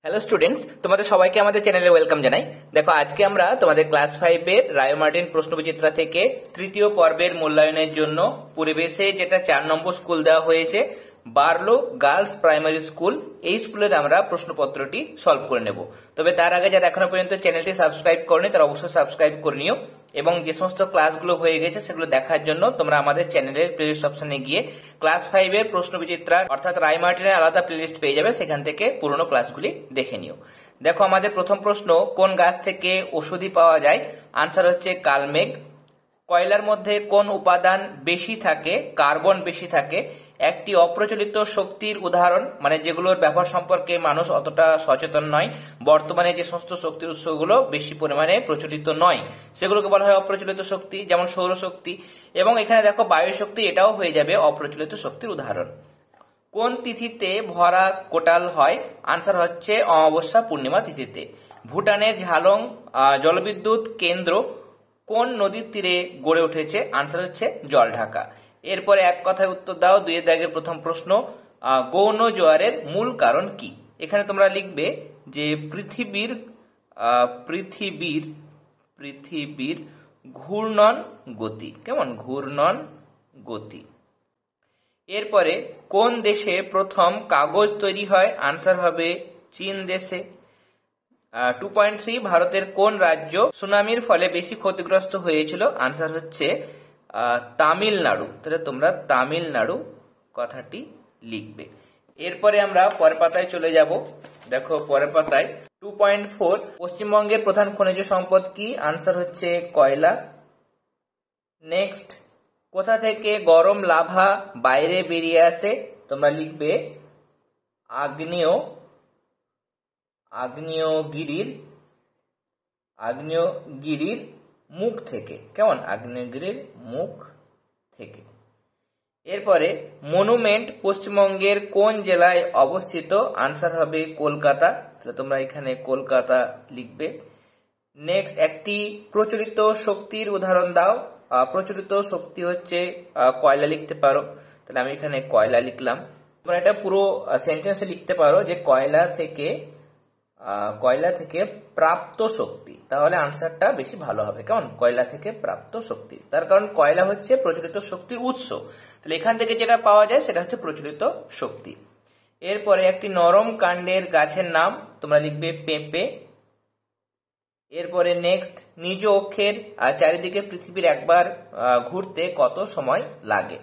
Hello students, তোমাদের সবাইকে আমাদের চ্যানেলে ওয়েলকাম জানাই। দেখো, আজকে আমরা তোমাদের ক্লাস 5 এর রায় মার্টিন প্রশ্নবিচিত্রা থেকে তৃতীয় পর্বের মূল্যায়নের জন্য পরিবেশে যেটা 4 নম্বর স্কুল দেওয়া হয়েছে, বার্লো গার্লস প্রাইমারি স্কুল, এই স্কুলের আমরা প্রশ্নপত্রটি সলভ করে নেব। তবে তার আগে যারা এখনো পর্যন্ত চ্যানেলটি সাবস্ক্রাইব করনি তারা অবশ্যই সাবস্ক্রাইব করে নিও, এবং যে সমস্ত ক্লাসগুলো হয়ে গেছে সেগুলো দেখার জন্য তোমরা আমাদের চ্যানেলের প্লেলিস্ট অপশনে গিয়ে ক্লাস 5 এর প্রশ্নবিচিত্রা অর্থাৎ রায় মার্টিনের আলাদা প্লেলিস্ট পেয়ে যাবে, সেখান থেকে পুরনো ক্লাসগুলি দেখে নিও। দেখো, আমাদের প্রথম প্রশ্ন, কোন গাছ থেকে ওষুধি পাওয়া যায়? আনসার হচ্ছে কালমেঘ। কয়লার মধ্যে কোন উপাদান বেশি থাকে, কার্বন বেশি থাকে? একটি অপ্রচলিত শক্তির উদাহরণ, মানে যেগুলোর ব্যবহার সম্পর্কে মানুষ অতটা সচেতন নয়, বর্তমানে যে সমস্ত শক্তির উৎসগুলো বেশি পরিমাণে প্রচলিত নয় সেগুলোকে বলা হয় অপ্রচলিত শক্তি, যেমন সৌরশক্তি। এবং এখানে দেখো বায়ু শক্তি, এটাও হয়ে যাবে অপ্রচলিত শক্তির উদাহরণ। কোন তিথিতে ভরা কোটাল হয়? আনসার হচ্ছে অমাবস্যা পূর্ণিমা তিথিতে। ভুটানের ঝালং জলবিদ্যুৎ কেন্দ্র কোন নদীর তীরে গড়ে উঠেছে? আনসার হচ্ছে জলঢাকা। এরপরে এক কথায় উত্তর দাও। 2 এর দাগের প্রথম প্রশ্ন, গৌণ জোয়ারের মূল কারণ কি? এখানে তোমরা লিখবে যে পৃথিবীর ঘূর্ণন গতি। কেমন? ঘূর্ণন গতি। এরপরে কোন দেশে প্রথম কাগজ তৈরি হয়? আনসার হবে চীন দেশে। 2.3 ভারতের কোন রাজ্য সুনামির ফলে বেশি ক্ষতিগ্রস্ত হয়েছিল? আনসার হচ্ছে তামিলনাড়ু। তাহলে তোমরা তামিলনাড়ু কথাটি লিখবে। এরপরে আমরা পরের পাতায় চলে যাব। দেখো, পরের পাতায় 2.4 পশ্চিমবঙ্গের প্রধান খনিজ সম্পদ কি? আনসার হচ্ছে কয়লা। নেক্সট, কোথা থেকে গরম লাভা বাইরে বেরিয়ে আসে? তোমরা লিখবে আগ্নেয়গিরির মুখ থেকে। কেমন? আগ্নেয়গিরির মুখ থেকে। এরপরে মনুমেন্ট পশ্চিমবঙ্গের কোন জেলায় অবস্থিত? আনসার হবে কলকাতা। তাহলে তোমরা এখানে কলকাতা লিখবে। নেক্সট, একটি প্রচলিত শক্তির উদাহরণ দাও। প্রচলিত শক্তি হচ্ছে কয়লা লিখতে পারো। তাহলে আমি এখানে কয়লা লিখলাম। তোমরা এটা পুরো সেন্টেন্সে লিখতে পারো যে কয়লা থেকে প্রাপ্ত শক্তি, তাহলে আনসারটা বেশি ভালো হবে। কেমন? কয়লা থেকে প্রাপ্ত শক্তি, তার কারণ কয়লা হচ্ছে প্রচলিত শক্তির উৎস। তাহলে এখান থেকে যেটা পাওয়া যায় সেটা হচ্ছে প্রচলিত শক্তি। এরপরে একটি নরম কাণ্ডের গাছের নাম, তোমরা লিখবে পেঁপে। এরপরে নেক্সট, নিজ অক্ষের চারিদিকে পৃথিবীর একবার ঘুরতে কত সময় লাগে?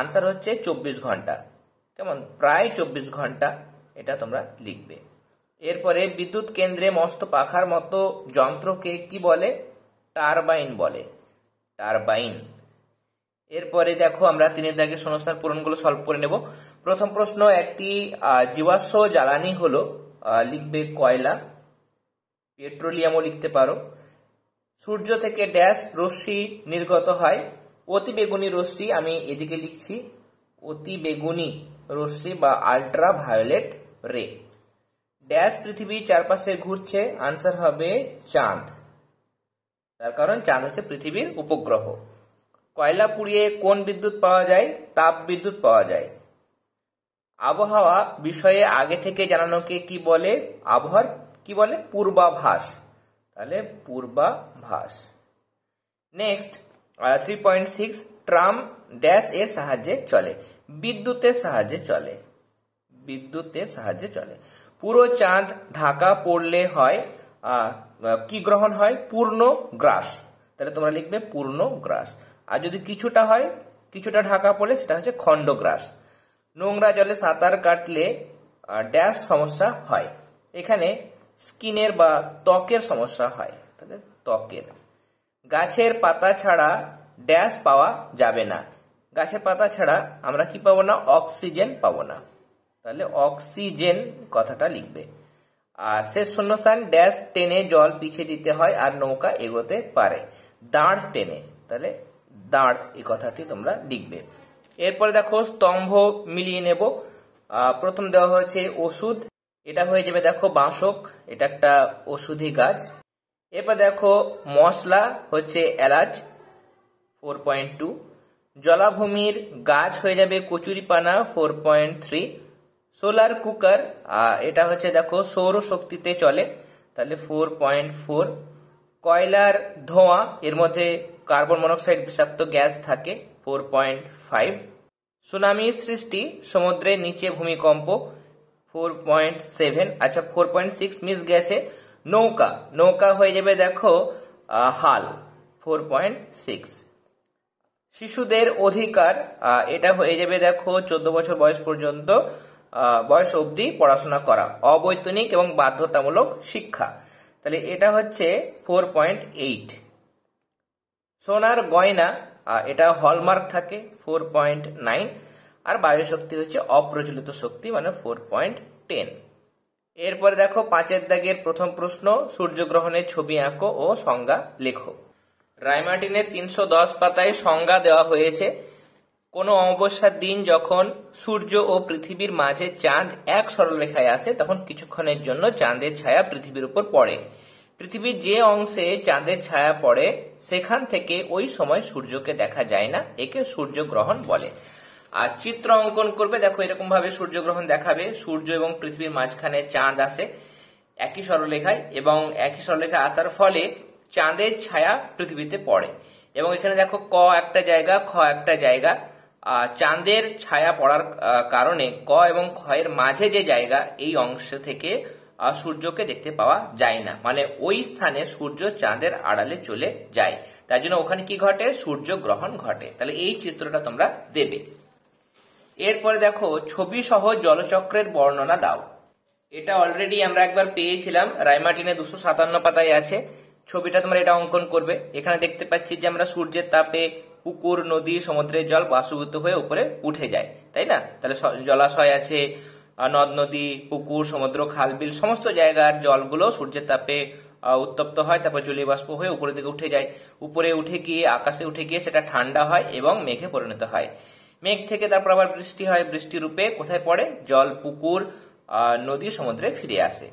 আনসার হচ্ছে 24 ঘন্টা। কেমন? প্রায় 24 ঘন্টা, এটা তোমরা লিখবে। এরপরে বিদ্যুৎ কেন্দ্রে মস্ত পাখার মতো যন্ত্রকে কি বলে? টারবাইন বলে। টারবাইন। এরপরে দেখো, আমরা 3 এর দাগের শূন্যস্থান পূরণগুলো সলভ করে নেব। প্রথম প্রশ্ন, একটি জীবাশ্ম জ্বালানি হলো, লিখবে কয়লা। পেট্রোলিয়ামও লিখতে পারো। সূর্য থেকে ড্যাশ রশ্মি নির্গত হয়? অতি বেগুনি রশ্মি, আমি এদিকে লিখছি অতি বেগুনি রশ্মি বা আল্ট্রা ভায়োলেট রে। ড্যাশ পৃথিবীর চারপাশে ঘুরছে? আনসার হবে চাঁদ, তার কারণ চাঁদ হচ্ছে পৃথিবীর উপগ্রহ। কয়লা পুড়িয়ে কোন বিদ্যুৎ পাওয়া যায়? তাপ বিদ্যুৎ পাওয়া যায়। আবহাওয়া বিষয়ে আগে থেকে জানানোকে কি বলে? আবহাওয়ার কি বলে? পূর্বাভাস। তাহলে পূর্বাভাস। নেক্সট, 3.6 ট্রাম ড্যাশ এর সাহায্যে চলে? বিদ্যুতের সাহায্যে চলে। বিদ্যুতের সাহায্যে চলে। পুরো চাঁদ ঢাকা পড়লে হয় কি গ্রহণ হয়? পূর্ণ গ্রাস। তাহলে তোমরা লিখবে পূর্ণ গ্রাস। আর যদি কিছুটা হয়, কিছুটা ঢাকা পড়লে সেটা হচ্ছে খণ্ডগ্রাস। নোংরা জলে সাঁতার কাটলে ড্যাশ সমস্যা হয়? এখানে স্কিনের বা ত্বকের সমস্যা হয়। তাহলে ত্বকের। গাছের পাতা ছাড়া ড্যাশ পাওয়া যাবে না? গাছের পাতা ছাড়া আমরা কি পাবো না? অক্সিজেন পাবো না। তাহলে অক্সিজেন কথাটা লিখবে। আর শেষ শূন্যস্থান, ড্যাশ টেনে জল পিছিয়ে দিতে হয় আর নৌকা এগোতে পারে? দাঁড় টেনে। তাহলে দাঁড়, এই কথাটি তোমরা লিখবে। এরপরে দেখো, স্তম্ভ মিলিয়ে নেব। প্রথম দেওয়া হয়েছে ওষুধ, এটা হয়ে যাবে দেখো বাঁশক, এটা একটা ওষুধি গাছ। এরপর দেখো মশলা হচ্ছে এলাচ, 4.2। জলাভূমির গাছ হয়ে যাবে কচুরিপানা, 4.3। সোলার কুকার, এটা হচ্ছে দেখো সৌর শক্তিতে চলে, তাহলে 4.4। কয়লার ধোঁয়া, এর মধ্যে কার্বন মনোক্সাইড বিষাক্ত গ্যাস থাকে, 4.5। সুনামির সৃষ্টি, সমুদ্রের নিচে ভূমিকম্প, 4.7। আচ্ছা 4.6 মিস গেছে, নৌকা, নৌকা হয়ে যাবে দেখো হাল, 4.6। শিশুদের অধিকার, এটা হয়ে যাবে দেখো 14 বছর বয়স পর্যন্ত বয়স অবধি পড়াশোনা করা, অবৈতনিক এবং বাধ্যতামূলক শিক্ষা, তাহলে এটা হচ্ছে 4.8। সোনার গয়না, এটা হলমার্ক থাকে, 4.9। আর বায়ু শক্তি হচ্ছে অপ্রচলিত শক্তি, মানে 4.10। এরপরে দেখো 5 দাগের প্রথম প্রশ্ন, সূর্যগ্রহণের ছবি আঁকো ও সংজ্ঞা লেখো। রায়মার্টিনের 310 পাতায় সংজ্ঞা দেওয়া হয়েছে। কোনো অমাবস্যার দিন যখন সূর্য ও পৃথিবীর মাঝে চাঁদ এক সরলরেখায় আসে, তখন কিছুক্ষণের জন্য চাঁদের ছায়া পৃথিবীর উপর পড়ে। পৃথিবীর যে অংশে চাঁদের ছায়া পড়ে সেখান থেকে ওই সময় সূর্যকে দেখা যায় না, একে সূর্যগ্রহণ বলে। আর চিত্র অঙ্কন করবে, দেখো এরকম ভাবে সূর্যগ্রহণ দেখাবে, সূর্য এবং পৃথিবীর মাঝখানে চাঁদ আসে একই সরলরেখায়, এবং একই সরলরেখায় আসার ফলে চাঁদের ছায়া পৃথিবীতে পড়ে। এবং এখানে দেখো ক একটা জায়গা, খ একটা জায়গা। চাঁদের ছায়া পড়ার কারণে ক এবং খ এর মাঝে যে জায়গা, এই অংশ থেকে সূর্যকে দেখতে পাওয়া যায় না, মানে ওই স্থানে সূর্য চাঁদের আড়ালে চলে যায়, তার জন্য ওখানে কি ঘটে, সূর্য গ্রহণ ঘটে। তাহলে এই চিত্রটা তোমরা দেবে। এরপরে দেখো ছবি সহ জলচক্রের বর্ণনা দাও। এটা অলরেডি আমরা একবার পেয়েছিলাম, রায়মার্টিনে 257 পাতায় আছে। ছবিটা তোমরা এটা অঙ্কন করবে। এখানে দেখতে পাচ্ছি যে আমরা সূর্যের তাপে পুকুর, নদী, সমুদ্রের জল বাষ্পীভূত হয়ে উপরে উঠে যায়, তাই না? তাহলে জলাশয় আছে, নদ নদী, পুকুর, সমুদ্র, খাল বিল, সমস্ত জায়গার জলগুলো সূর্যের তাপে উত্তপ্ত হয়, তারপর জলীয় বাষ্প হয়ে উপরের দিকে উঠে যায়। উপরে উঠে গিয়ে, আকাশে উঠে গিয়ে সেটা ঠান্ডা হয় এবং মেঘে পরিণত হয়। মেঘ থেকে তারপর আবার বৃষ্টি হয়, বৃষ্টি রূপে কোথায় পড়ে, জল, পুকুর, নদী, সমুদ্রে ফিরে আসে।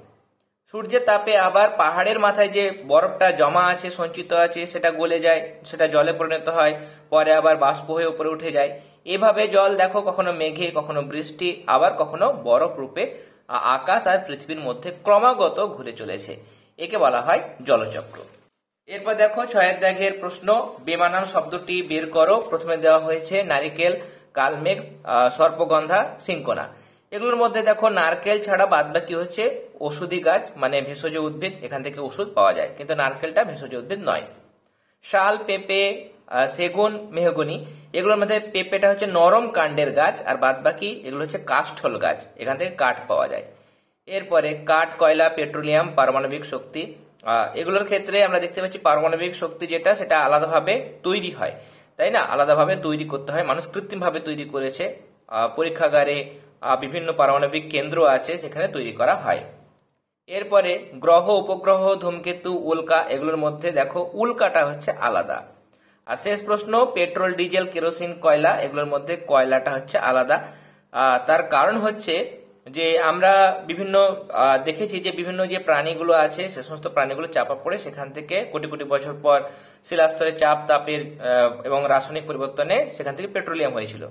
সূর্যের তাপে আবার পাহাড়ের মাথায় যে বরফটা জমা আছে, সঞ্চিত আছে, সেটা গলে যায়, সেটা জলে পরিণত হয়, পরে আবার বাষ্প হয়ে উপরে উঠে যায়। এভাবে জল দেখো কখনো মেঘে, কখনো বৃষ্টি, আবার কখনো বরফ রূপে আকাশ আর পৃথিবীর মধ্যে ক্রমাগত ঘুরে চলেছে, একে বলা হয় জলচক্র। এরপর দেখো 6 দাগের প্রশ্ন, বেমানান শব্দটি বের করো। প্রথমে দেওয়া হয়েছে নারিকেল, কালমেঘ, সর্পগন্ধা, সিংকোনা। এগুলোর মধ্যে দেখো নারকেল ছাড়া বাদ বাকি হচ্ছে ওষুধি গাছ, মানে ভেষজ উদ্ভিদ, এখান থেকে ওষুধ পাওয়া যায়, কিন্তু নারকেলটা ভেষজ উদ্ভিদ নয়। শাল, পেঁপে, সেগুন, মেহগনি, এগুলোর মধ্যে পেঁপেটা হচ্ছে নরম কাণ্ডের গাছ, আর বাদ বাকি এগুলো হচ্ছে কাষ্ঠল গাছ, এখান থেকে কাঠ পাওয়া যায়। এরপরে কাঠ, কয়লা, পেট্রোলিয়াম, পারমাণবিক শক্তি, এগুলোর ক্ষেত্রে আমরা দেখতে পাচ্ছি পারমাণবিক শক্তি যেটা, সেটা আলাদাভাবে তৈরি হয়, তাই না? আলাদাভাবে তৈরি করতে হয়, মানুষ কৃত্রিম ভাবে তৈরি করেছে, পরীক্ষাগারে বিভিন্ন পারমাণবিক কেন্দ্র আছে, সেখানে তৈরি করা হয়। এরপরে গ্রহ, উপগ্রহ, ধূমকেতু, উল্কা, এগুলোর মধ্যে দেখো উল্কাটা হচ্ছে আলাদা। আর শেষ প্রশ্ন, পেট্রোল, ডিজেল, কেরোসিন, কয়লা, এগুলোর মধ্যে কয়লাটা হচ্ছে আলাদা। তার কারণ হচ্ছে যে আমরা বিভিন্ন দেখেছি যে বিভিন্ন যে প্রাণীগুলো আছে, সে সমস্ত প্রাণীগুলো চাপা পড়ে সেখান থেকে কোটি কোটি বছর পর শিলাস্তরে চাপ, তাপের এবং রাসায়নিক পরিবর্তনে সেখান থেকে পেট্রোলিয়াম হয়েছিল,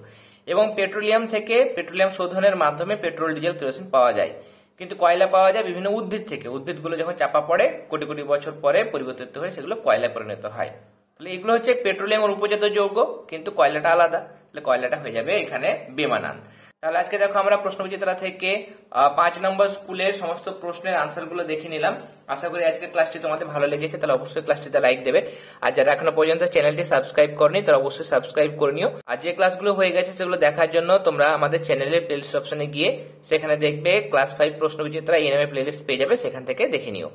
এবং পেট্রোলিয়াম থেকে পেট্রোলিয়াম শোধনের মাধ্যমে পেট্রোল, ডিজেল, কেরোসিন পাওয়া যায়। কিন্তু কয়লা পাওয়া যায় বিভিন্ন উদ্ভিদ থেকে, উদ্ভিদগুলো যখন চাপা পড়ে কোটি কোটি বছর পরে পরিবর্তিত হয়ে সেগুলো কয়লায় পরিণত হয়। তাহলে এগুলো হচ্ছে পেট্রোলিয়ামের উপজাত যৌগ, কিন্তু কয়লাটা আলাদা, তাহলে কয়লাটা হয়ে যাবে এখানে বেমানান। তাহলে আজকে দেখো আমরা প্রশ্নবিচিত্রা থেকে 5 নম্বর স্কুলের সমস্ত প্রশ্নের আনসার গুলো দেখে নিলাম। আশা করি আজকে ক্লাসটি তোমাদের ভালো লেগেছে, তাহলে অবশ্যই ক্লাসটিতে লাইক দেবে। আর যারা এখনো পর্যন্ত চ্যানেলটি সাবস্ক্রাইব করনি তারা অবশ্যই সাবস্ক্রাইব করে নিও। আর যে ক্লাসগুলো হয়ে গেছে সেগুলো দেখার জন্য তোমরা আমাদের চ্যানেলের প্লেলিস্ট অপশনে গিয়ে সেখানে দেখবে ক্লাস 5 প্রশ্নবিচিত্রা এই নামে প্লেলিস্ট পেয়ে যাবে, সেখান থেকে দেখে নিও।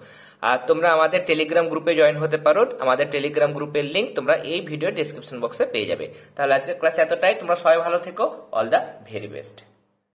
আর তোমরা আমাদের টেলিগ্রাম গ্রুপে জয়েন হতে পারো, আমাদের টেলিগ্রাম গ্রুপের লিংক তোমরা এই ভিডিও ডেসক্রিপশন বক্সে পেয়ে যাবে। তাহলে আজকে ক্লাস এতটাই, তোমরা সবাই ভালো থেকো। All the very best.